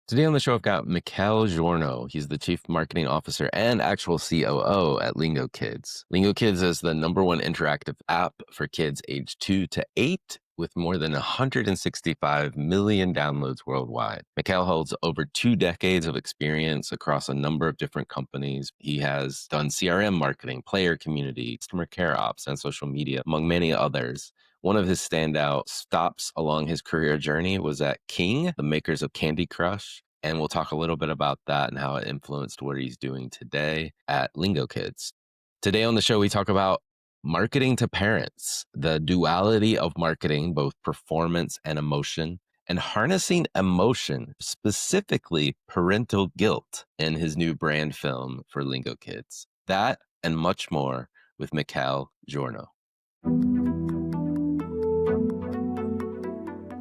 Today on the show, I've got Mikael Journo. He's the Chief Marketing Officer and actual COO at Lingokids. Lingokids is the #1 interactive app for kids aged 2 to 8 with more than 165 million downloads worldwide. Mikael holds over 2 decades of experience across a number of different companies. He has done CRM marketing, player community, customer care ops, and social media, among many others. One of his standout stops along his career journey was at King, the makers of Candy Crush. And we'll talk a little bit about that and how it influenced what he's doing today at Lingokids. Today on the show, we talk about marketing to parents, the duality of marketing, both performance and emotion, and harnessing emotion, specifically parental guilt, in his new brand film for Lingokids. That and much more with Mikael Journo.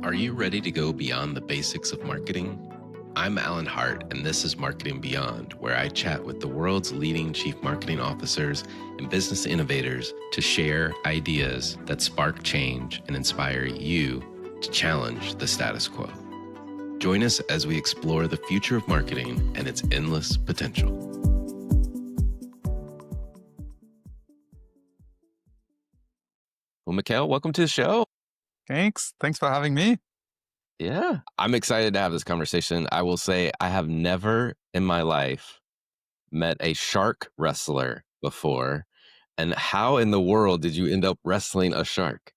Are you ready to go beyond the basics of marketing? I'm Alan Hart, and this is Marketing Beyond, where I chat with the world's leading chief marketing officers and business innovators to share ideas that spark change and inspire you to challenge the status quo. Join us as we explore the future of marketing and its endless potential. Well, Mikael, welcome to the show. Thanks for having me. Yeah, I'm excited to have this conversation. I will say I have never in my life met a shark wrestler before. And how in the world did you end up wrestling a shark?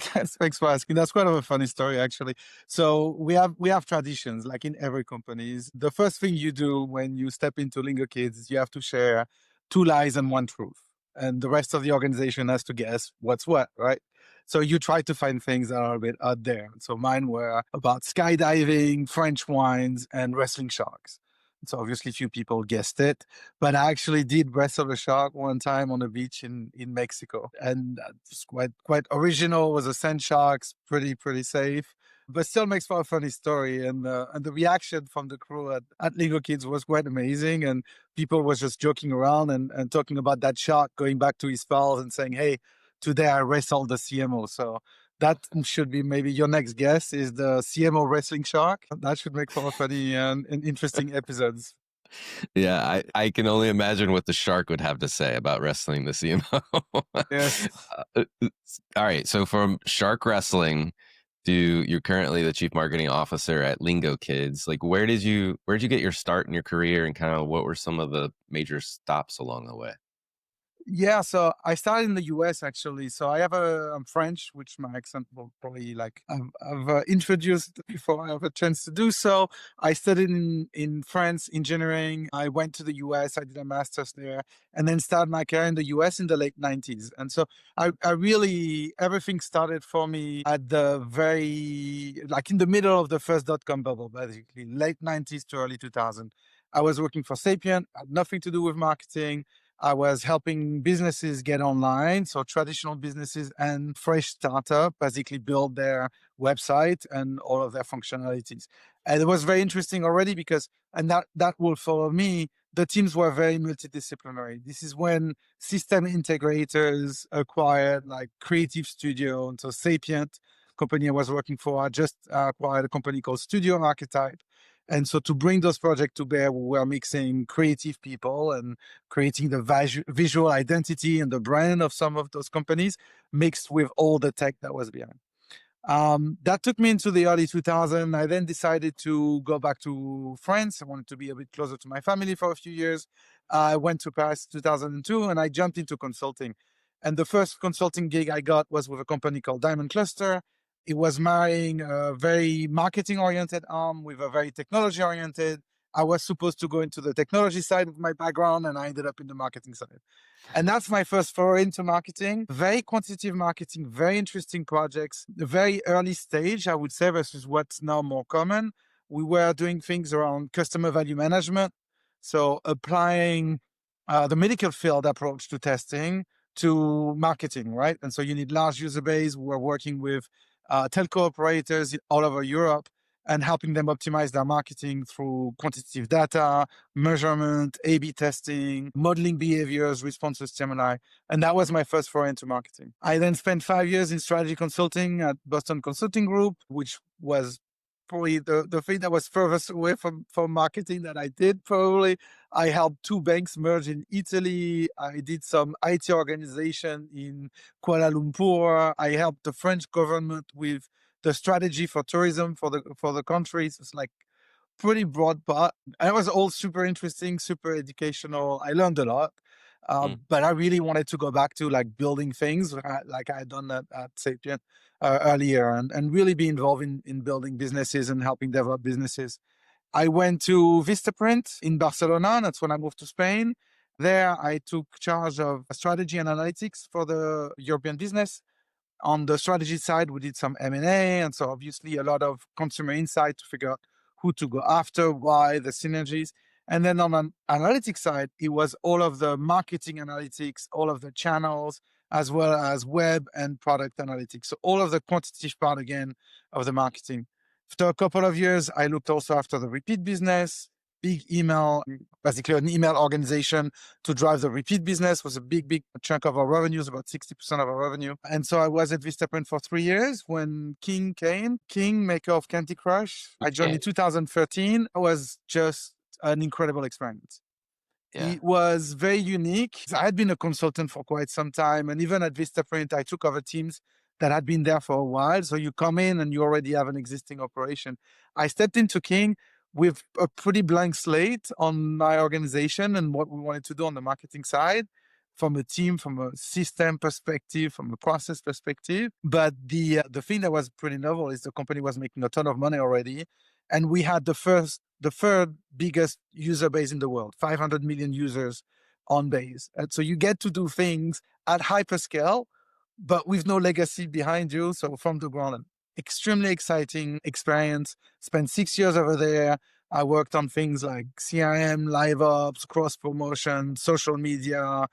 Thanks for asking. That's quite of a funny story, actually. So we have traditions, like in every company. The first thing you do when you step into Lingokids is you have to share 2 lies and 1 truth, and the rest of the organization has to guess what's what, right? So you try to find things that are a bit out there. So mine were about skydiving, French wines, and wrestling sharks. So obviously few people guessed it, but I actually did wrestle a shark one time on a beach in Mexico. And that was quite original. It was a sand shark, pretty safe, but still makes for a funny story. And the reaction from the crew at Lego Kids was quite amazing. And people was just joking around and talking about that shark going back to his pals and saying, hey, today I wrestled the CMO. So that should be maybe your next guess is the CMO wrestling shark. That should make for a funny and interesting episodes. Yeah, I can only imagine what the shark would have to say about wrestling the CMO. Yes. All right, so from shark wrestling to you're currently the chief marketing officer at Lingokids. Like, where'd you get your start in your career, and kind of what were some of the major stops along the way? Yeah, so I started in the US actually. So I'm French, which my accent will probably I've introduced before I have a chance to do so. I studied in France engineering. I went to the US, I did a master's there, and then started my career in the US in the late 90s. And so I really, everything started for me at the like in the middle of the first dot-com bubble, basically, late 90s to early 2000. I was working for Sapient, had nothing to do with marketing. I was helping businesses get online, so traditional businesses and fresh startup basically build their website and all of their functionalities. And it was very interesting already because, and that will follow me, the teams were very multidisciplinary. This is when system integrators acquired like Creative Studio. And so Sapient, company I was working for, I just acquired a company called Studio Archetype. And so to bring those projects to bear, we were mixing creative people and creating the visual identity and the brand of some of those companies mixed with all the tech that was behind. That took me into the early 2000s. I then decided to go back to France. I wanted to be a bit closer to my family for a few years. I went to Paris 2002 and I jumped into consulting. And the first consulting gig I got was with a company called Diamond Cluster. It was marrying a very marketing oriented arm with a very technology oriented. I was supposed to go into the technology side of my background and I ended up in the marketing side. And that's my first foray into marketing. Very quantitative marketing, very interesting projects, very early stage, I would say, versus what's now more common. We were doing things around customer value management. So applying the medical field approach to testing to marketing, right? And so you need large user base. We're working with telco operators all over Europe and helping them optimize their marketing through quantitative data, measurement, A/B testing, modeling behaviors, responses, stimuli. And that was my first foray into marketing. I then spent 5 years in strategy consulting at Boston Consulting Group, which was probably the thing that was furthest away from marketing that I did. Probably I helped two banks merge in Italy. I did some IT organization in Kuala Lumpur. I helped the French government with the strategy for tourism for the country. So it's like pretty broad part. And it was all super interesting, super educational. I learned a lot. Mm. But I really wanted to go back to like building things like I had done at Sapient earlier, and really be involved in building businesses and helping develop businesses. I went to Vistaprint in Barcelona. That's when I moved to Spain. There, I took charge of strategy and analytics for the European business. On the strategy side, we did some M&A, and so obviously a lot of consumer insight to figure out who to go after, why, the synergies. And then on an analytics side, it was all of the marketing analytics, all of the channels, as well as web and product analytics. So all of the quantitative part again of the marketing. After a couple of years, I looked also after the repeat business, big email, basically an email organization to drive the repeat business was a big chunk of our revenues, about 60% of our revenue. And so I was at Vistaprint for 3 years when King came, King, maker of Candy Crush. I joined Okay. in 2013. It was just an incredible experience. Yeah. It was very unique. I had been a consultant for quite some time. And even at Vistaprint, I took over teams that had been there for a while. So you come in and you already have an existing operation. I stepped into King with a pretty blank slate on my organization and what we wanted to do on the marketing side from a team, from a system perspective, from a process perspective. But the thing that was pretty novel is the company was making a ton of money already. And we had the third biggest user base in the world, 500 million users on base. And so you get to do things at hyperscale, but with no legacy behind you. So from the ground, extremely exciting experience. Spent 6 years over there. I worked on things like CRM, live ops, cross promotion, social media,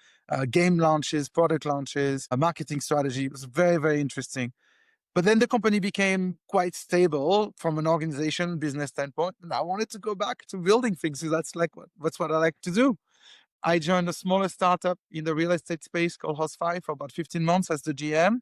game launches, product launches, a marketing strategy. It was very interesting. But then the company became quite stable from an organization business standpoint. And I wanted to go back to building things. So that's what I like to do. I joined a smaller startup in the real estate space called Host5 for about 15 months as the GM.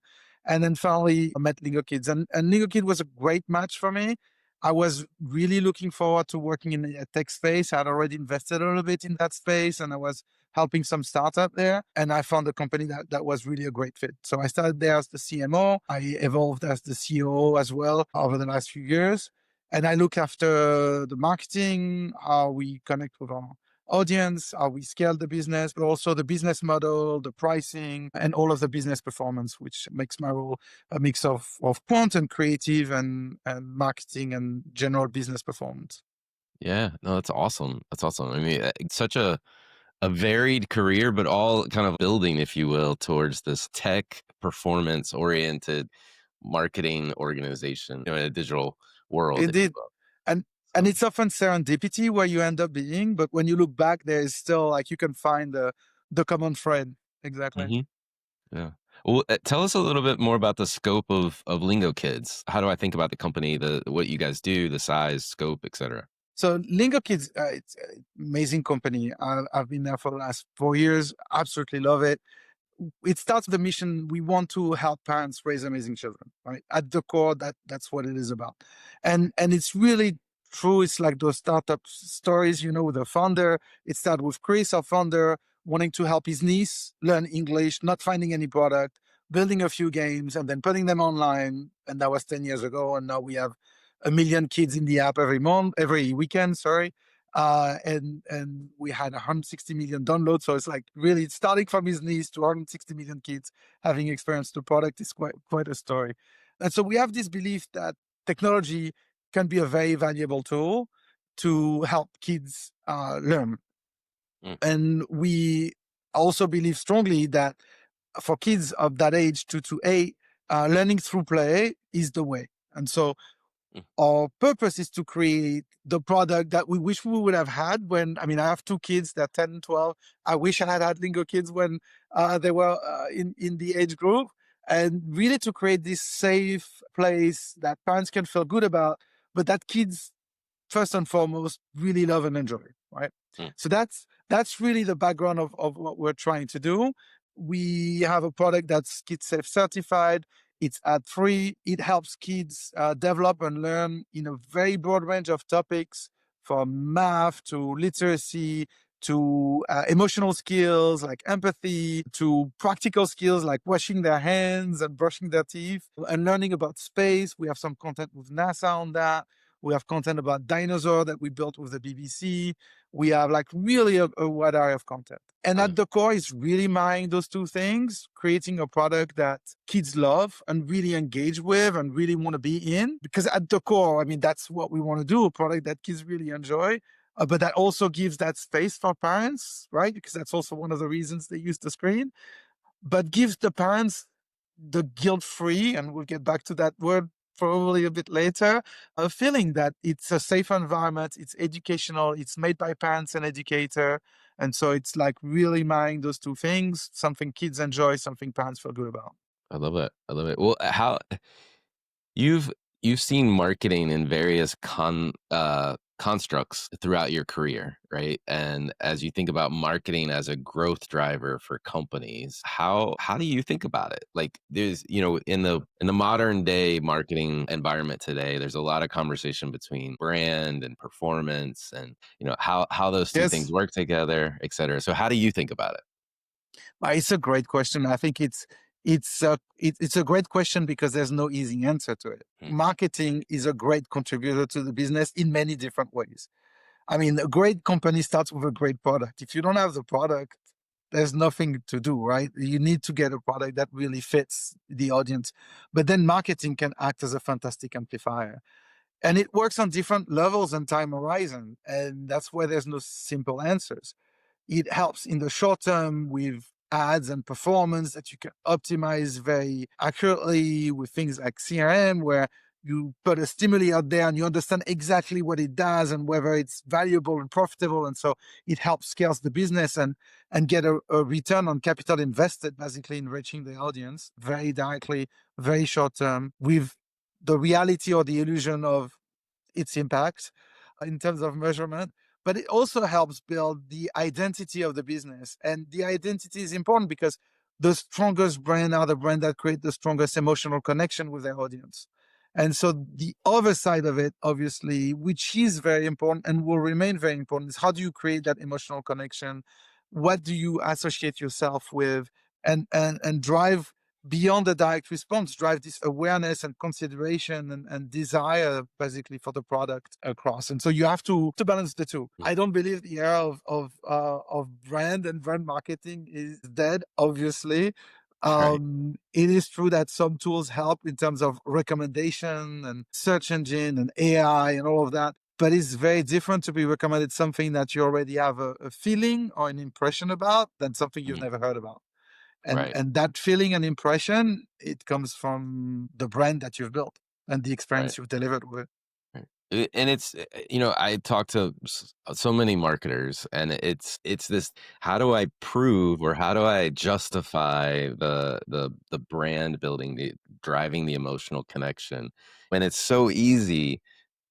And then finally I met Lingokids. And Lingokids was a great match for me. I was really looking forward to working in the tech space. I had already invested a little bit in that space and I was helping some startup there. And I found a company that was really a great fit. So I started there as the CMO. I evolved as the COO as well over the last few years. And I look after the marketing, how we connect with our audience, how we scale the business, but also the business model, the pricing, and all of the business performance, which makes my role a mix of quant and creative and marketing and general business performance. Yeah. No, that's awesome. That's awesome. I mean, it's such a varied career, but all kind of building, if you will, towards this tech performance oriented marketing organization, in a digital world, It if you did. will. And and So, it's often serendipity where you end up being, but when you look back, there is still like you can find the common thread. Exactly. mhm, yeah. Well, tell us a little bit more about the scope of Lingokids. How do I think about the company, the what you guys do, the size, scope, et cetera? So Lingokids, it's an amazing company. I've been there for the last 4 years. Absolutely love it. It starts with the mission. We want to help parents raise amazing children, right? At the core, that's what it is about. And it's really true. It's like those startup stories, with the founder. It started with Chris, our founder, wanting to help his niece learn English, not finding any product, building a few games, and then putting them online. And that was 10 years ago. And now we have 1 million kids in the app every weekend, sorry. And we had 160 million downloads. So it's like really starting from his knees to 160 million kids having experienced the product is quite a story. And so we have this belief that technology can be a very valuable tool to help kids learn. Mm, And we also believe strongly that for kids of that age, 2 to 8, learning through play is the way. And so mm, our purpose is to create the product that we wish we would have had I have 2 kids, they're 10 and 12. I wish I had Lingokids when they were in the age group. And really to create this safe place that parents can feel good about, but that kids, first and foremost, really love and enjoy, right? mm, So that's really the background of what we're trying to do. We have a product that's Kid Safe certified. It's ad free. It helps kids develop and learn in a very broad range of topics, from math to literacy to emotional skills like empathy, to practical skills like washing their hands and brushing their teeth, and learning about space. We have some content with NASA on that. We have content about dinosaur that we built with the BBC. We have like really a wide array of content. And at Mm, the core is really marrying those two things, creating a product that kids love and really engage with and really want to be in. Because at the core, I mean, that's what we want to do, a product that kids really enjoy. But that also gives that space for parents, right? Because that's also one of the reasons they use the screen, but gives the parents the guilt-free, and we'll get back to that word probably a bit later, a feeling that it's a safe environment, it's educational, it's made by parents and educator. And so it's like really marrying those two things, something kids enjoy, something parents feel good about. I love it. I love it. Well, how you've you've seen marketing in various constructs throughout your career, right? And as you think about marketing as a growth driver for companies, how do you think about it? Like there's, in the modern day marketing environment today, there's a lot of conversation between brand and performance and, how those two things Yes, work together, et cetera. So how do you think about it? it's a great question. I think it's a great question because there's no easy answer to it. Hmm. Marketing is a great contributor to the business in many different ways. I mean, a great company starts with a great product. If you don't have the product, there's nothing to do, right? You need to get a product that really fits the audience. But then marketing can act as a fantastic amplifier. And it works on different levels and time horizon. And that's why there's no simple answers. It helps in the short term with ads and performance that you can optimize very accurately with things like CRM, where you put a stimuli out there and you understand exactly what it does and whether it's valuable and profitable. And so it helps scales the business and get a return on capital invested, basically in reaching the audience very directly, very short term, with the reality or the illusion of its impact in terms of measurement. But it also helps build the identity of the business. And the identity is important because the strongest brand are the brand that create the strongest emotional connection with their audience. And so the other side of it, obviously, which is very important and will remain very important, is how do you create that emotional connection? What do you associate yourself with, and drive beyond the direct response, drive this awareness and consideration and desire basically for the product across. And so you have to balance the two. Mm. I don't believe the era of brand and brand marketing is dead, obviously. Right. It is true that some tools help in terms of recommendation and search engine and AI and all of that. But it's very different to be recommended something that you already have a feeling or an impression about than something you've Mhm. never heard about. And Right. and that feeling and impression, it comes from the brand that you've built and the Right. experience you've delivered with it. Right. And it's, I talk to so many marketers, and it's this: how do I prove or how do I justify the brand building, the driving the emotional connection, when it's so easy,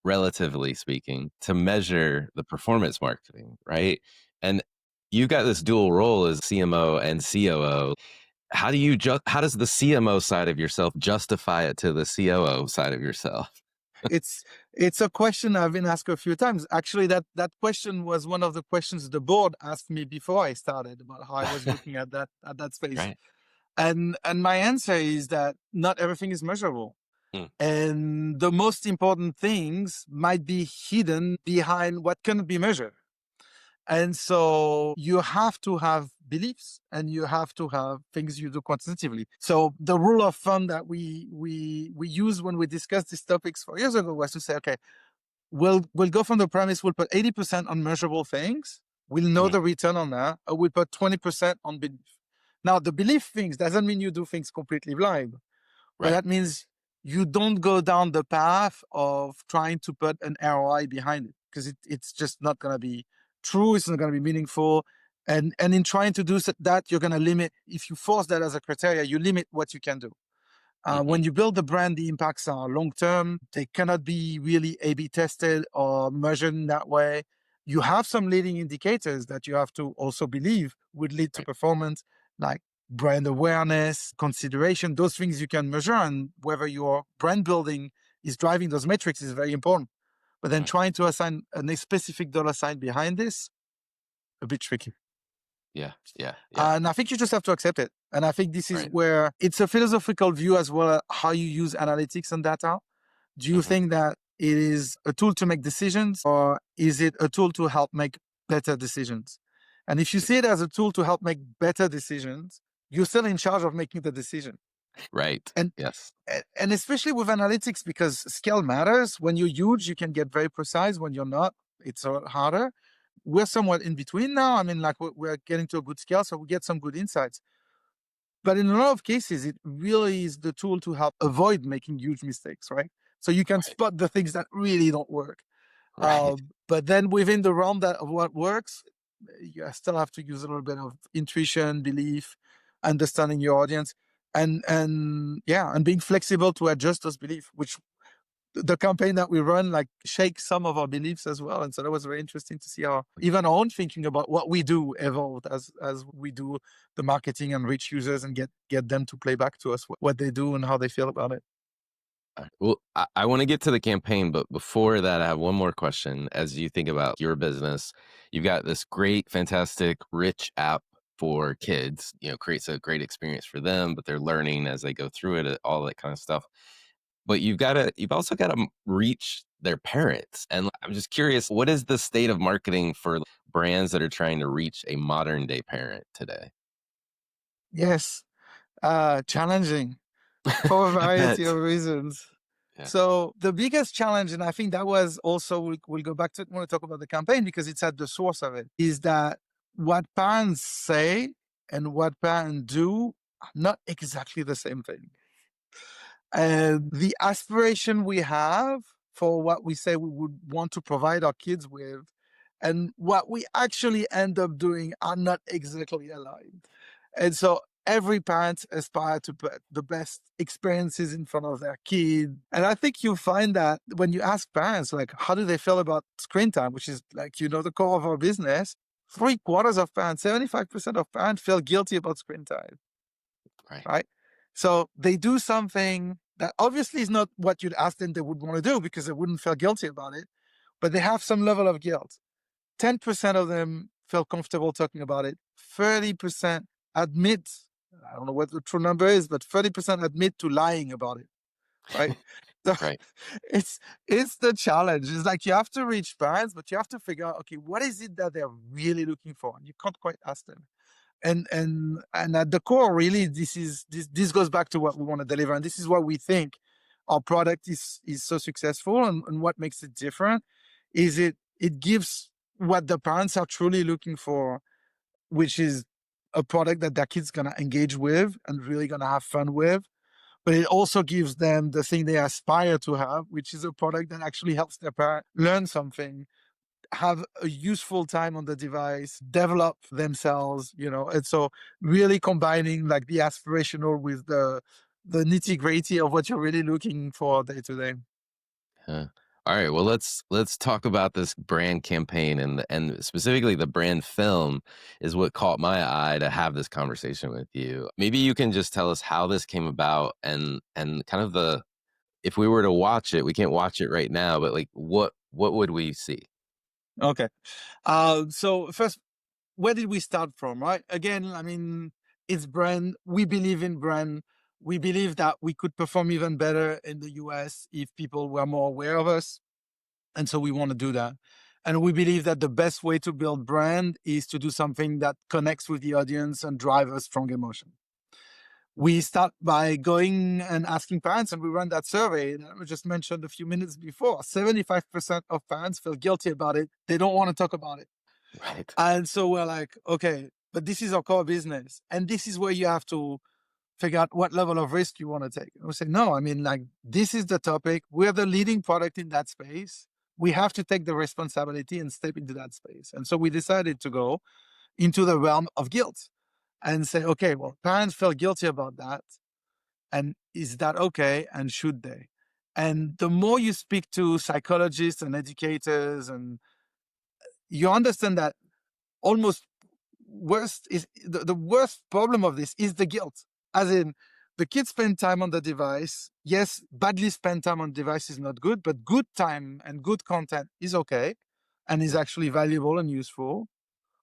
relatively speaking, to measure the performance marketing, right? And you've got this dual role as CMO and COO. How does the CMO side of yourself justify it to the COO side of yourself? It's it's a question I've been asked a few times. Actually, that question was one of the questions the board asked me before I started about how I was looking at that space. Right. And my answer is that not everything is measurable. Mm, And the most important things might be hidden behind what can be measured. And so you have to have beliefs and you have to have things you do quantitatively. So the rule of thumb that we use when we discussed these topics 4 years ago was to say, okay, we'll go from the premise we'll put 80% on measurable things. We'll know mhm, the return on that. Or we'll put 20% on belief. Now the belief things doesn't mean you do things completely blind, but right. that means you don't go down the path of trying to put an ROI behind it because it's just not going to be true. It's not going to be meaningful. And in trying to do that, you're going to limit. If you force that as a criteria, you limit what you can do. Mhm, When you build the brand, the impacts are long term. They cannot be really A/B tested or measured in that way. You have some leading indicators that you have to also believe would lead to right. performance, like brand awareness, consideration, those things you can measure, and whether your brand building is driving those metrics is very important. But then Right. trying to assign a specific dollar sign behind this, a bit tricky. Yeah. Yeah. Yeah. And I think you just have to accept it. And I think this is Right. where it's a philosophical view as well, how you use analytics and data. Do you Hmm. think that it is a tool to make decisions, or is it a tool to help make better decisions? And if you see it as a tool to help make better decisions, you're still in charge of making the decision. Right. And Yes. and especially with analytics, because scale matters. When you're huge, you can get very precise. When you're not, it's a lot harder. We're somewhat in between now. I mean, like we're getting to a good scale, so we get some good insights. But in a lot of cases, it really is the tool to help avoid making huge mistakes, right? So you can Right. spot the things that really don't work. Right. But then within the realm that of what works, you still have to use a little bit of intuition, belief, understanding your audience, and yeah, and being flexible to adjust those beliefs, which the campaign that we run like shakes some of our beliefs as well. And so that was very interesting to see how even our own thinking about what we do evolved as we do the marketing and reach users and get them to play back to us what they do and how they feel about it. Well, I want to get to the campaign, but before that, I have one more question. As you think about your business, you've got this great, fantastic, rich app for kids, creates a great experience for them, but they're learning as they go through it, all that kind of stuff. But you've also got to reach their parents. And I'm just curious, what is the state of marketing for brands that are trying to reach a modern day parent today? Yes, challenging for a I variety bet. of reasons. Yeah. So the biggest challenge, and I think that was also we'll go back to it when we talk about the campaign because it's at the source of it, is that what parents say and what parents do are not exactly the same thing. And the aspiration we have for what we say we would want to provide our kids with and what we actually end up doing are not exactly aligned. And so every parent aspires to put the best experiences in front of their kid. And I think you find that when you ask parents, like, how do they feel about screen time, which is like, the core of our business, three-quarters of parents, 75% of parents feel guilty about screen time, Right. right? So they do something that obviously is not what you'd ask them they would want to do because they wouldn't feel guilty about it, but they have some level of guilt. 10% of them feel comfortable talking about it. 30% admit, I don't know what the true number is, but 30% admit to lying about it, right? So Right. it's it's the challenge. It's like you have to reach parents, but you have to figure out, okay, what is it that they're really looking for? And you can't quite ask them. And at the core, really, this goes back to what we want to deliver. And this is why we think our product is so successful and what makes it different is it gives what the parents are truly looking for, which is a product that their kids gonna engage with and really gonna have fun with. But it also gives them the thing they aspire to have, which is a product that actually helps their parent learn something, have a useful time on the device, develop themselves, and so really combining like the aspirational with the nitty gritty of what you're really looking for day to day. Huh. All right. Well, let's talk about this brand campaign and specifically the brand film is what caught my eye to have this conversation with you. Maybe you can just tell us how this came about and kind of the if we were to watch it, we can't watch it right now, but like what would we see? Okay. So first, where did we start from, right? Again, I mean, it's brand. We believe in brand. We believe that we could perform even better in the US if people were more aware of us. And so we want to do that. And we believe that the best way to build brand is to do something that connects with the audience and drive a strong emotion. We start by going and asking parents, and we run that survey that I just mentioned a few minutes before. 75% of parents feel guilty about it. They don't want to talk about it. Right. And so we're like, okay, but this is our core business. And this is where you have to figure out what level of risk you want to take. And we say, no, I mean, like, this is the topic. We're the leading product in that space. We have to take the responsibility and step into that space. And so we decided to go into the realm of guilt and say, okay, well, parents feel guilty about that. And is that okay? And should they? And the more you speak to psychologists and educators, and you understand that almost the worst problem of this is the guilt. As in, the kids spend time on the device. Yes, badly spent time on device is not good, but good time and good content is okay and is actually valuable and useful.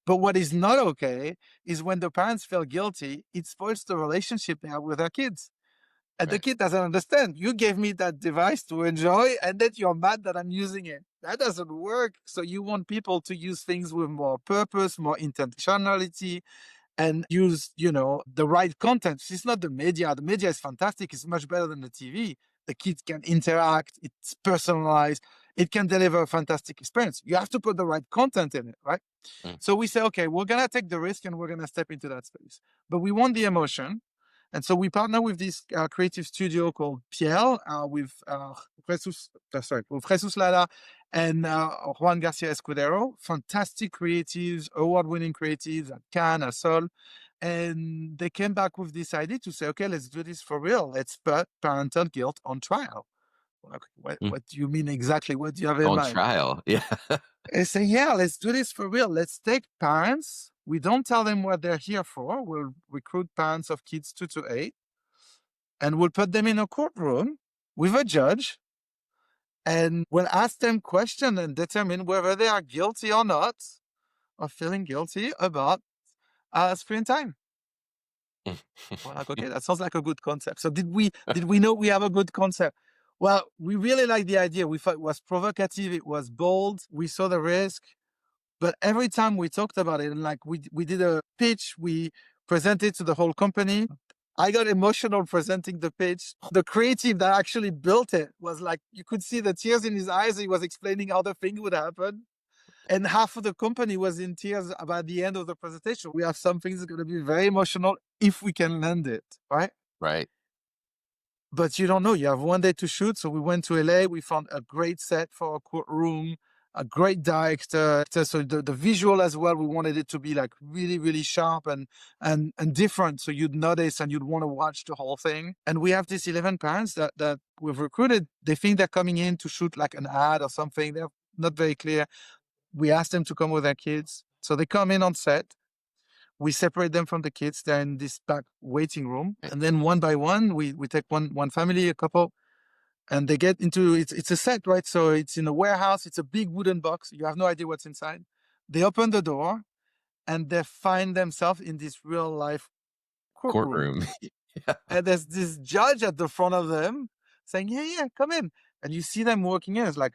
But what is not okay is when the parents feel guilty, it spoils the relationship they have with their kids. And the Right. kid doesn't understand. You gave me that device to enjoy, and then you're mad that I'm using it. That doesn't work. So you want people to use things with more purpose, more intentionality, and use, the right content. It's not the media. The media is fantastic. It's much better than the TV. The kids can interact. It's personalized. It can deliver a fantastic experience. You have to put the right content in it, right? Mm. So we say, okay, we're going to take the risk and we're going to step into that space. But we want the emotion. And so we partner with this creative studio called Pierre with Jesus Lala and Juan Garcia Escudero, fantastic creatives, award-winning creatives at Cannes, at Sol. And they came back with this idea to say, okay, let's do this for real. Let's put parental guilt on trial. Okay, Mm. what do you mean exactly? What do you have in On mind? trial. Yeah. I say, yeah, let's do this for real. Let's take parents. We don't tell them what they're here for. We'll recruit parents of kids 2 to 8, and we'll put them in a courtroom with a judge, and we'll ask them questions and determine whether they are guilty or not of feeling guilty about screen time. We're like, okay, that sounds like a good concept. So did we know we have a good concept? Well, we really like the idea. We thought it was provocative, it was bold, we saw the risk. But every time we talked about it, and like we did a pitch, we presented to the whole company. I got emotional presenting the pitch. The creative that actually built it was like, you could see the tears in his eyes. He was explaining how the thing would happen. And half of the company was in tears about the end of the presentation. We have some things that are going to be very emotional if we can land it, right? Right. But you don't know. You have one day to shoot. So we went to LA. We found a great set for a courtroom, a great director. So the visual as well, we wanted it to be like really, really sharp and different. So you'd notice and you'd want to watch the whole thing. And we have these 11 parents that we've recruited. They think they're coming in to shoot like an ad or something. They're not very clear. We asked them to come with their kids. So they come in on set. We separate them from the kids. They're in this back waiting room. Right. And then one by one, we take one family, a couple, and they get into it's a set, right? So it's in a warehouse. It's a big wooden box. You have no idea what's inside. They open the door and they find themselves in this real life courtroom. Courtroom. Yeah. And there's this judge at the front of them saying, yeah, yeah, come in. And you see them walking in. It's like,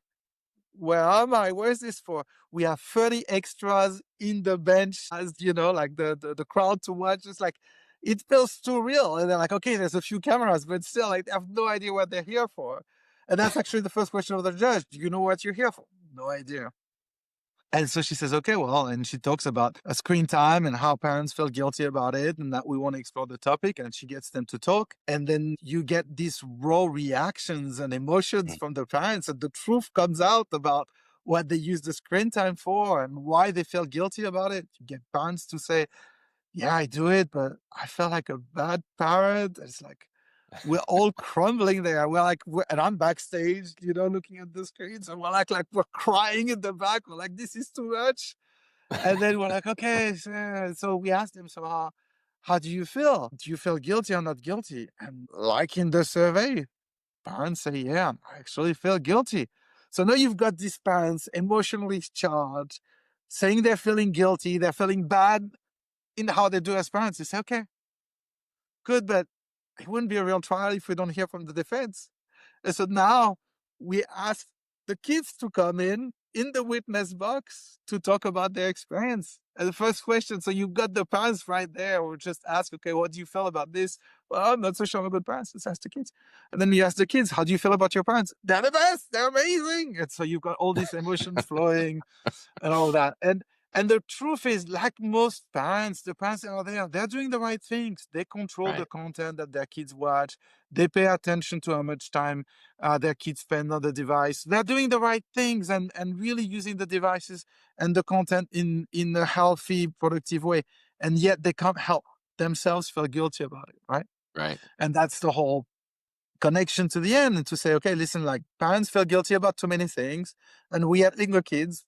where am I? Where is this for? We have 30 extras in the bench, as like the crowd to watch. It's like, it feels too real. And they're like, okay, there's a few cameras, but still, like, I have no idea what they're here for. And that's actually the first question of the judge. Do you know what you're here for? No idea. And so she says, okay, well, and she talks about a screen time and how parents feel guilty about it and that we want to explore the topic. And she gets them to talk. And then you get these raw reactions and emotions Mm. from the parents, and the truth comes out about what they use the screen time for and why they feel guilty about it. You get parents to say, yeah, I do it, but I felt like a bad parent. It's like, we're all crumbling there. And I'm backstage, looking at the screens, and we're like we're crying in the back. We're like, this is too much. And then we're like, okay. So we asked him, so how do you feel? Do you feel guilty or not guilty? And like in the survey, parents say, yeah, I actually feel guilty. So now you've got these parents emotionally charged, saying they're feeling guilty, they're feeling bad in how they do as parents. You say, okay, good, but it wouldn't be a real trial if we don't hear from the defense. And so now we ask the kids to come in the witness box to talk about their experience. And the first question, so you've got the parents right there, or just ask, okay, what do you feel about this? Well, I'm not so sure I'm a good parent. Let's ask the kids. And then you ask the kids, how do you feel about your parents? They're the best. They're amazing. And so you've got all these emotions flowing and all that. And the truth is, like most parents, the parents out there, they're doing the right things. They control the Right. content that their kids watch. They pay attention to how much time their kids spend on the device. They're doing the right things and really using the devices and the content in a healthy, productive way. And yet they can't help themselves feel guilty about it, right? Right. And that's the whole connection to the end and to say, okay, listen, like parents feel guilty about too many things. And we at Lingokids,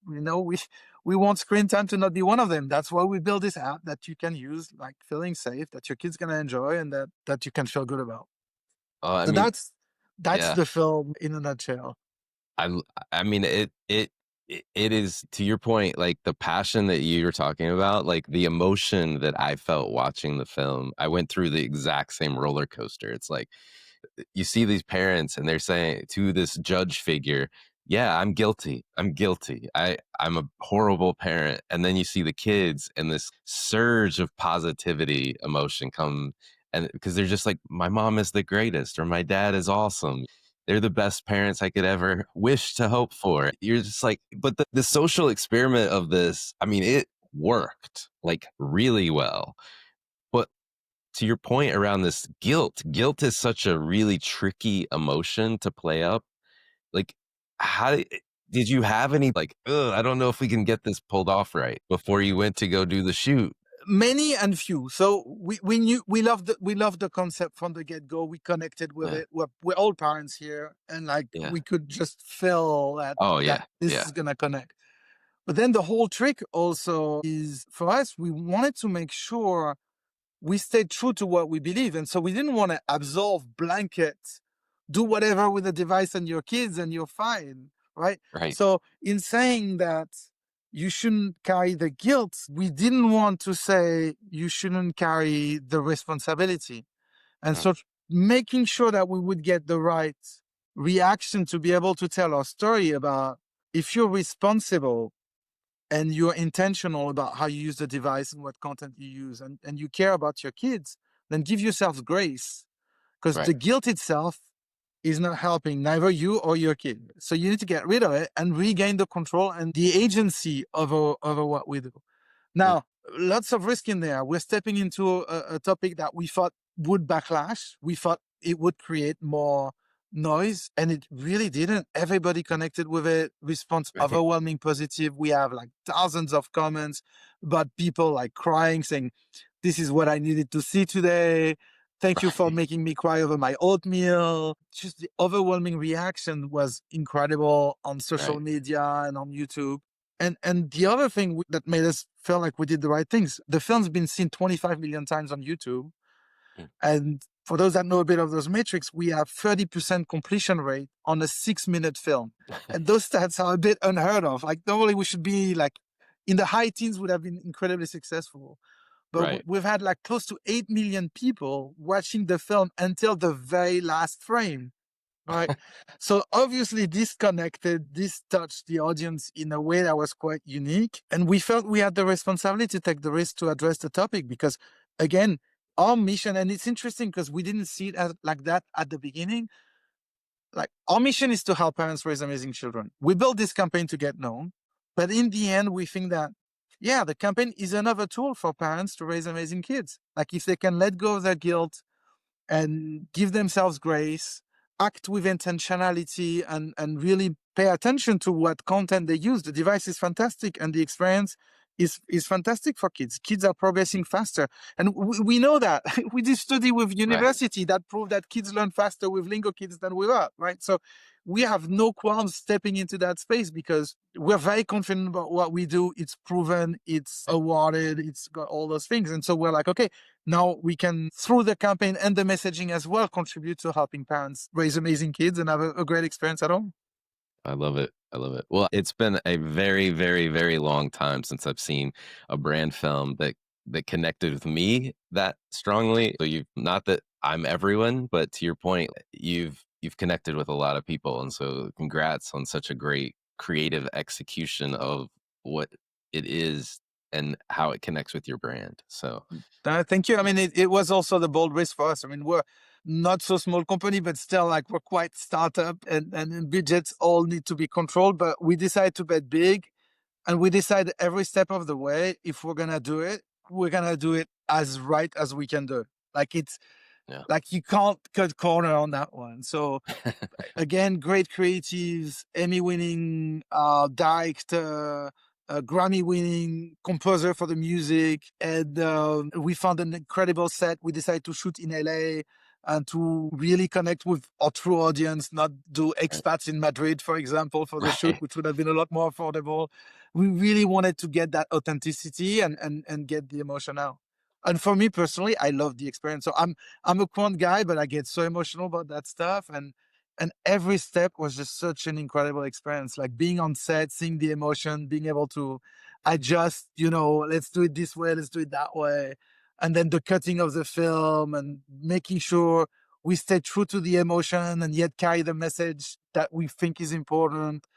we want screen time to not be one of them. That's why we build this app that you can use, like feeling safe, that your kid's gonna enjoy and that you can feel good about. I So mean, that's yeah. the film in a nutshell. I l I mean, it is to your point, like, the passion that you're talking about, like, the emotion that I felt watching the film, I went through the exact same roller coaster. It's like, you see these parents and they're saying to this judge figure, "Yeah, I'm guilty. I'm guilty. I'm a horrible parent." And then you see the kids and this surge of positivity emotion come, and because they're just like, "My mom is the greatest," or "My dad is awesome. They're the best parents I could ever wish to hope for." You're just like, but the social experiment of this, I mean, it worked like really well. But to your point around this guilt is such a really tricky emotion to play up. Like, how did you have any like, "Ugh, I don't know if we can get this pulled off right," before you went to go do the shoot? Many and few. So we knew we loved the concept from the get go. We connected with Yeah, it. We're all parents here, and like yeah. we could just feel Oh, that yeah, this yeah, is gonna connect. But then the whole trick also is for us. We wanted to make sure we stayed true to what we believe, and so we didn't want to absolve blanket, do whatever with the device and your kids, and you're fine, right? right, So in saying that you shouldn't carry the guilt, we didn't want to say you shouldn't carry the responsibility. And mm, so making sure that we would get the right reaction to be able to tell our story about if you're responsible and you're intentional about how you use the device and what content you use and you care about your kids, then give yourself grace because right, the guilt itself is not helping neither you or your kid. So you need to get rid of it and regain the control and the agency over what we do. mm, Now, lots of risk in there. We're stepping into a topic that we thought would backlash. We thought it would create more noise, and it really didn't. Everybody connected with it. Response right, overwhelming positive. We have like thousands of comments about people like crying, saying, "This is what I needed to see today. Thank you for right, making me cry over my oatmeal." Just the overwhelming reaction was incredible on social right, media and on YouTube. And the other thing that made us feel like we did the right things, the film's been seen 25 million times on YouTube. mm, And for those that know a bit of those metrics, we have 30% completion rate on a 6-minute film. And those stats are a bit unheard of. Like normally we should be like in the high teens would have been incredibly successful. But right, we've had like close to 8 million people watching the film until the very last frame. Right. So obviously this connected, this touched the audience in a way that was quite unique. And we felt we had the responsibility to take the risk to address the topic because again, our mission, and it's interesting because we didn't see it as like that at the beginning. Like our mission is to help parents raise amazing children. We built this campaign to get known, but in the end, we think that, yeah, the campaign is another tool for parents to raise amazing kids. Like if they can let go of their guilt, and give themselves grace, act with intentionality, and really pay attention to what content they use. The device is fantastic, and the experience is fantastic for kids. Kids are progressing faster, and we know that. We did study with right. university that proved that kids learn faster with Lingokids than without, right? So we have no qualms stepping into that space because we're very confident about what we do. It's proven, it's awarded, it's got all those things. And so we're like, okay, now we can, through the campaign and the messaging as well, contribute to helping parents raise amazing kids and have a great experience at home. I love it. I love it. Well, it's been a very, very, very long time since I've seen a brand film that connected with me that strongly. So you've not that I'm everyone, but to your point, you've connected with a lot of people. And so congrats on such a great creative execution of what it is and how it connects with your brand. So Thank you. I mean, it was also the bold risk for us. I mean, we're not so small company, but still like we're quite startup and budgets all need to be controlled. But we decided to bet big and we decided every step of the way, if we're going to do it, we're going to do it as right as we can do it. Like it's yeah. like you can't cut corner on that one. So again, great creatives, Emmy winning director, Grammy winning composer for the music. And we found an incredible set. We decided to shoot in LA. and to really connect with our true audience, not do Right. expats in Madrid, for example, for the shoot, Right. which would have been a lot more affordable. We really wanted to get that authenticity and get the emotion out. And for me personally, I love the experience. So I'm a quant guy, but I get so emotional about that stuff. And every step was just such an incredible experience. Like being on set, seeing the emotion, being able to adjust, let's do it this way, let's do it that way. And then the cutting of the film and making sure we stay true to the emotion and yet carry the message that we think is important.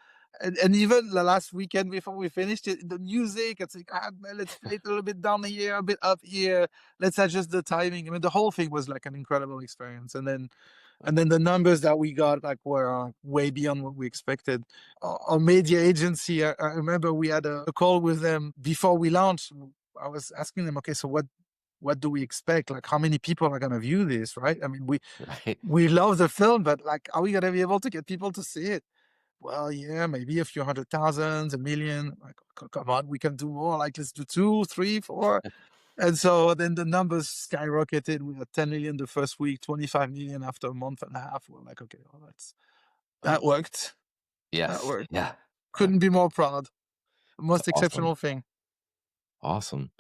And even the last weekend before we finished it, the music, it's like, man, let's play it a little bit down here, a bit up here. Let's adjust the timing. I mean, the whole thing was like an incredible experience. And then the numbers that we got like were way beyond what we expected. Our media agency, I remember we had a call with them before we launched. I was asking them, okay, so what do we expect? Like, how many people are going to view this, right? I mean, we Right. we love the film, but like, are we going to be able to get people to see it? Well, yeah, maybe a few 100,000, a million. Like, come on, we can do more. Like, let's do two, three, four. And so then the numbers skyrocketed. We had 10 million the first week, 25 million after a month and a half. We're like, okay, well, that Wow. worked. That Yes. worked. Yeah. Couldn't be more proud. That's Most awesome. exceptional thing. Awesome.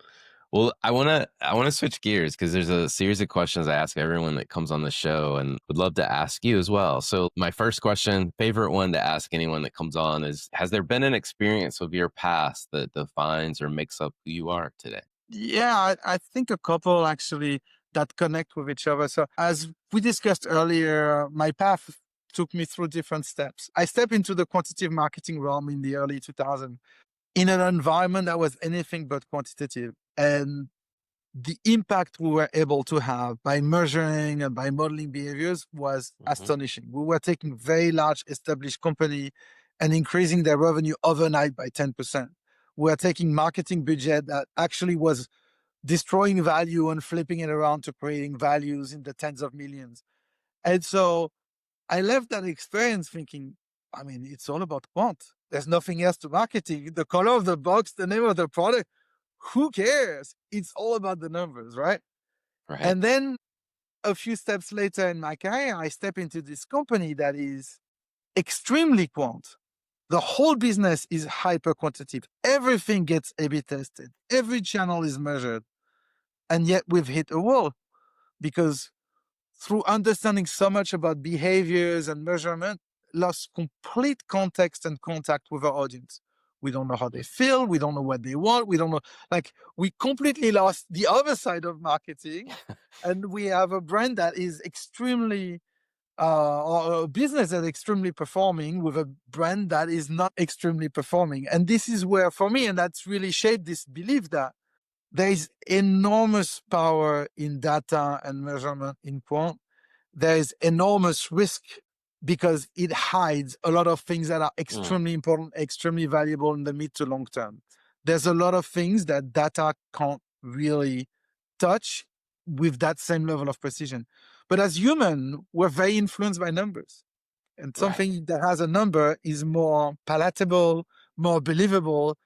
Well, I wanna switch gears because there's a series of questions I ask everyone that comes on the show and would love to ask you as well. So my first question, favorite one to ask anyone that comes on is, has there been an experience of your past that defines or makes up who you are today? Yeah, I think a couple actually that connect with each other. So as we discussed earlier, my path took me through different steps. I stepped into the quantitative marketing realm in the early 2000s in an environment that was anything but quantitative. And the impact we were able to have by measuring and by modeling behaviors was Mhm. astonishing. We were taking very large established company and increasing their revenue overnight by 10%. We were taking marketing budget that actually was destroying value and flipping it around to creating values in the tens of millions. And so I left that experience thinking, I mean, it's all about quant. There's nothing else to marketing. The color of the box, the name of the product, who cares? It's all about the numbers, right? Right. And then a few steps later in my career, I step into this company that is extremely quant. The whole business is hyper quantitative. Everything gets A/B tested. Every channel is measured. And yet we've hit a wall because through understanding so much about behaviors and measurement, lost complete context and contact with our audience. We don't know how they Mm. feel. We don't know what they want. We don't know, like, we completely lost the other side of marketing. And we have a brand that is extremely, or a business that is extremely performing with a brand that is not extremely performing. And this is where, for me, and that's really shaped this belief that there is enormous power in data and measurement in quant. There is enormous risk because it hides a lot of things that are Mm. extremely important, extremely valuable in the mid to long term. There's a lot of things that data can't really touch with that same level of precision. But as human, we're very influenced by numbers. And Right. something that has a number is more palatable, more believable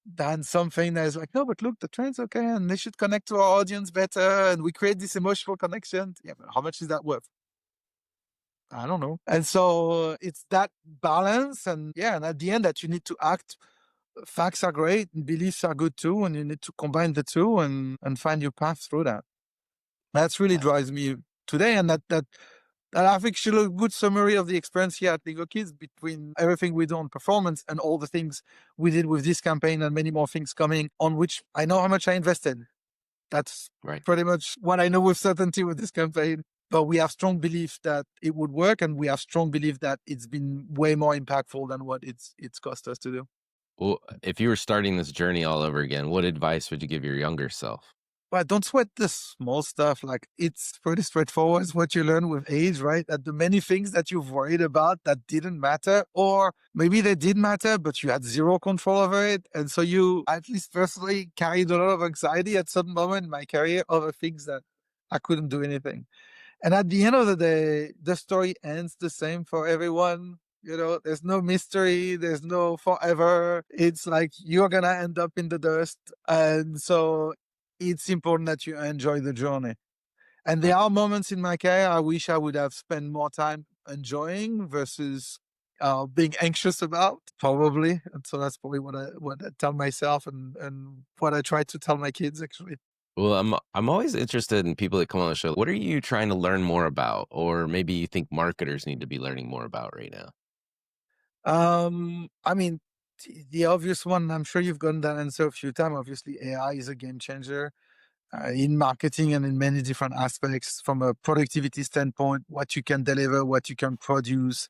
than something that is like, no, but look, the trend's okay, and they should connect to our audience better, and we create this emotional connection. Yeah, but how much is that worth? I don't know. And so it's that balance, and yeah, and at the end that you need to act. Facts are great, and beliefs are good too, and you need to combine the two and find your path through that. That's really Yes. drives me today, and that I think should a good summary of the experience here at Lingokids between everything we do on performance and all the things we did with this campaign and many more things coming on which I know how much I invested. That's Right. pretty much what I know with certainty with this campaign. But we have strong belief that it would work, and we have strong belief that it's been way more impactful than what it's cost us to do. Well, if you were starting this journey all over again, what advice would you give your younger self? But don't sweat the small stuff. Like, it's pretty straightforward. It's what you learn with age, right? That the many things that you've worried about that didn't matter, or maybe they did matter, but you had zero control over it. And so you, at least personally, carried a lot of anxiety at some moment in my career over things that I couldn't do anything. And at the end of the day, the story ends the same for everyone. There's no mystery, there's no forever. It's like you're gonna end up in the dust. And so it's important that you enjoy the journey. And Mm. there are moments in my career I wish I would have spent more time enjoying versus being anxious about, probably. And so that's probably what I tell myself and what I try to tell my kids actually. Well, I'm always interested in people that come on the show. What are you trying to learn more about, or maybe you think marketers need to be learning more about right now? I mean, the obvious one, I'm sure you've gotten that answer a few times. Obviously, AI is a game changer in marketing and in many different aspects from a productivity standpoint, what you can deliver, what you can produce.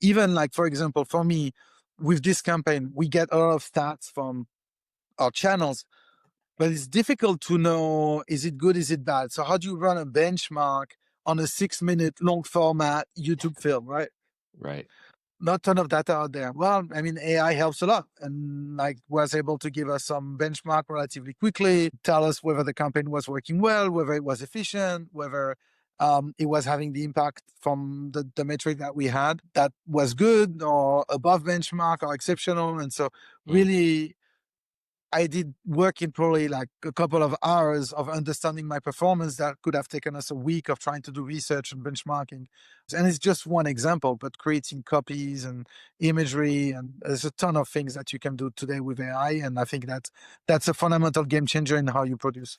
Even like, for example, for me, with this campaign, we get a lot of stats from our channels, but it's difficult to know, is it good, is it bad? So how do you run a benchmark on a 6 minute long format YouTube film, right? Right. Not ton of data out there. Well, I mean, AI helps a lot and like was able to give us some benchmark relatively quickly, tell us whether the campaign was working well, whether it was efficient, whether it was having the impact from the metric that we had that was good or above benchmark or exceptional. And so Mm. really I did work in probably like a couple of hours of understanding my performance that could have taken us a week of trying to do research and benchmarking. And it's just one example, but creating copies and imagery, and there's a ton of things that you can do today with AI. And I think that that's a fundamental game changer in how you produce.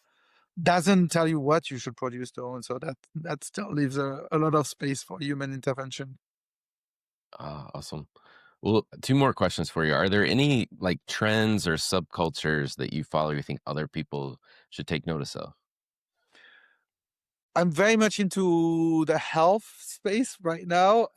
Doesn't tell you what you should produce though, and so that still leaves a lot of space for human intervention. Ah, awesome. Well, two more questions for you. Are there any like trends or subcultures that you follow you think other people should take notice of? I'm very much into the health space right now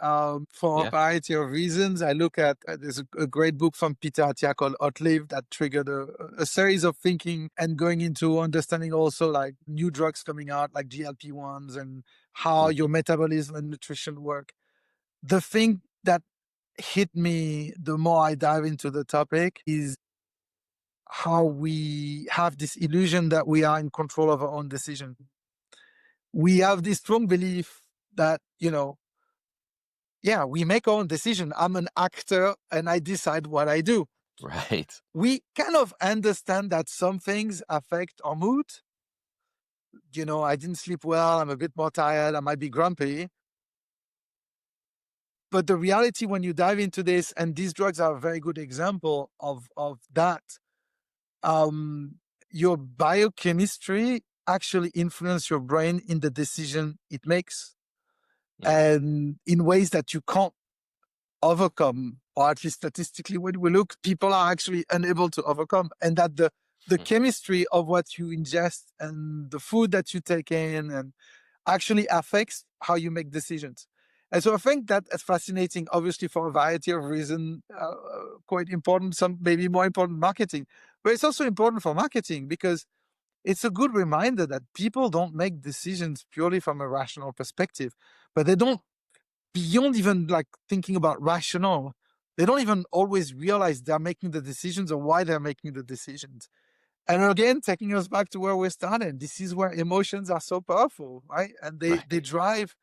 for a Yeah. variety of reasons. I look at there's a great book from Peter Attia called Outlive that triggered a series of thinking and going into understanding also like new drugs coming out like GLP-1s and how your Mhm. metabolism and nutrition work. The thing that hit me the more I dive into the topic is how we have this illusion that we are in control of our own decision. We have this strong belief that, yeah, we make our own decision. I'm an actor and I decide what I do. Right. We kind of understand that some things affect our mood. I didn't sleep well. I'm a bit more tired. I might be grumpy. But the reality when you dive into this, and these drugs are a very good example of that, um, your biochemistry actually influence your brain in the decision it makes Mm. and in ways that you can't overcome, or at least statistically, when we look, people are actually unable to overcome, and that the Mm. chemistry of what you ingest and the food that you take in and actually affects how you make decisions. And so I think that is fascinating, obviously for a variety of reasons, quite important, some maybe more important marketing, but it's also important for marketing because it's a good reminder that people don't make decisions purely from a rational perspective, but they don't beyond even like thinking about rational, they don't even always realize they're making the decisions or why they're making the decisions. And again, taking us back to where we started, this is where emotions are so powerful, right? And they Right. drive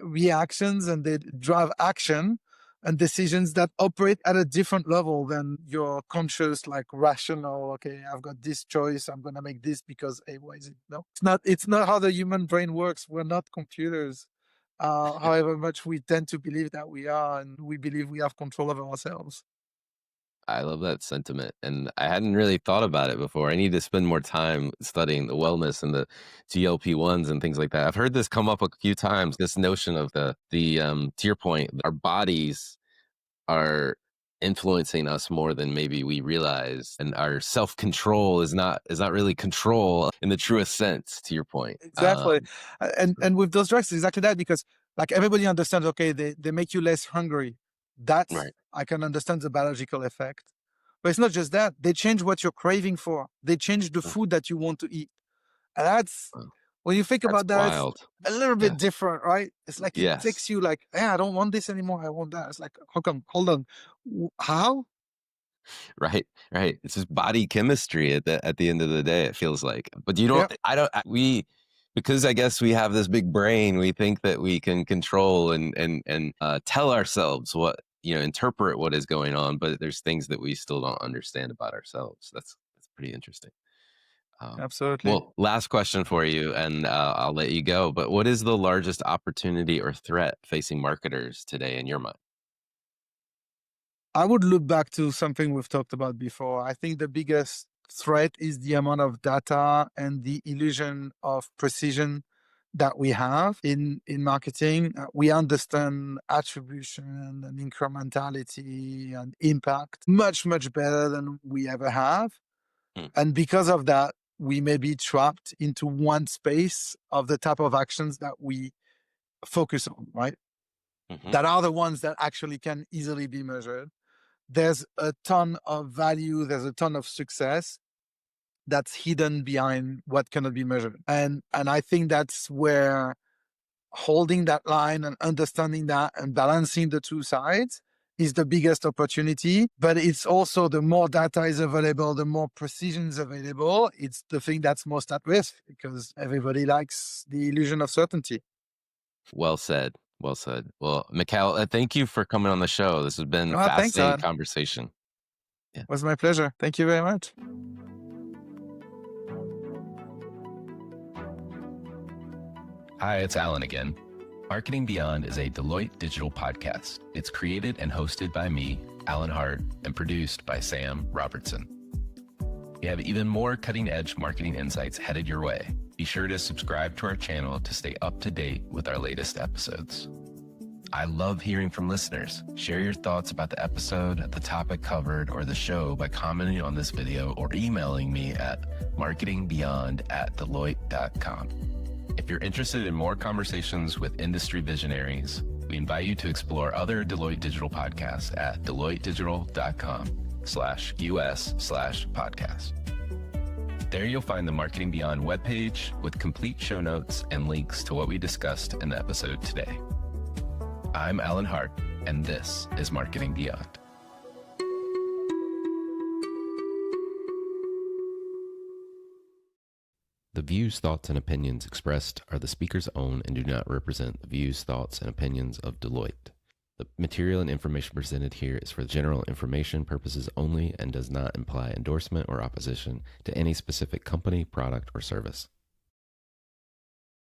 reactions and they drive action and decisions that operate at a different level than your conscious, like rational. Okay, I've got this choice. I'm gonna make this because A, Y, Z. No, it's not. It's not how the human brain works. We're not computers. However much we tend to believe that we are, and we believe we have control over ourselves. I love that sentiment, and I hadn't really thought about it before. I need to spend more time studying the wellness and the GLP-1s and things like that. I've heard this come up a few times, this notion of to your point, our bodies are influencing us more than maybe we realize, and our self-control is not really control in the truest sense, to your point. Exactly. And with those drugs, exactly that, because like everybody understands, okay, they make you less hungry. That's Right. I can understand the biological effect. But it's not just that. They change what you're craving for. They change the Uh, food that you want to eat. And that's uh, when you think that's about that, it's wild. a little Yeah. bit different, right? It's like it Yes. takes you like, yeah, I don't want this anymore. I want that. It's like, how come? Hold on. How? Right, right. It's just body chemistry at the end of the day, it feels like. But you Yeah, don't I don't we because I guess we have this big brain, we think that we can control and tell ourselves interpret what is going on, but there's things that we still don't understand about ourselves. That's pretty interesting. Absolutely. Well, last question for you, and I'll let you go. But what is the largest opportunity or threat facing marketers today in your mind? I would look back to something we've talked about before. I think the biggest threat is the amount of data and the illusion of precision that we have in marketing. We understand attribution and incrementality and impact much, much better than we ever have. Hmm. And because of that, we may be trapped into one space of the type of actions that we focus on, right? Mm-hmm. That are the ones that actually can easily be measured. There's a ton of value, there's a ton of success that's hidden behind what cannot be measured. And I think that's where holding that line and understanding that and balancing the two sides is the biggest opportunity. But it's also the more data is available, the more precision is available. It's the thing that's most at risk because everybody likes the illusion of certainty. Well said. Well said. Well, Mikael, thank you for coming on the show. This has been a Thanks, fascinating Alan. conversation. Yeah. It was my pleasure. Thank you very much. Hi, it's Alan again. Marketing Beyond is a Deloitte digital podcast. It's created and hosted by me, Alan Hart, and produced by Sam Robertson. We have even more cutting-edge marketing insights headed your way. Be sure to subscribe to our channel to stay up to date with our latest episodes. I love hearing from listeners. Share your thoughts about the episode, the topic covered, or the show by commenting on this video or emailing me at marketingbeyond@deloitte.com. If you're interested in more conversations with industry visionaries, we invite you to explore other Deloitte Digital podcasts at deloittedigital.com/US/podcast. There you'll find the Marketing Beyond webpage with complete show notes and links to what we discussed in the episode today. I'm Alan Hart, and this is Marketing Beyond. The views, thoughts, and opinions expressed are the speaker's own and do not represent the views, thoughts, and opinions of Deloitte. The material and information presented here is for general information purposes only and does not imply endorsement or opposition to any specific company, product, or service.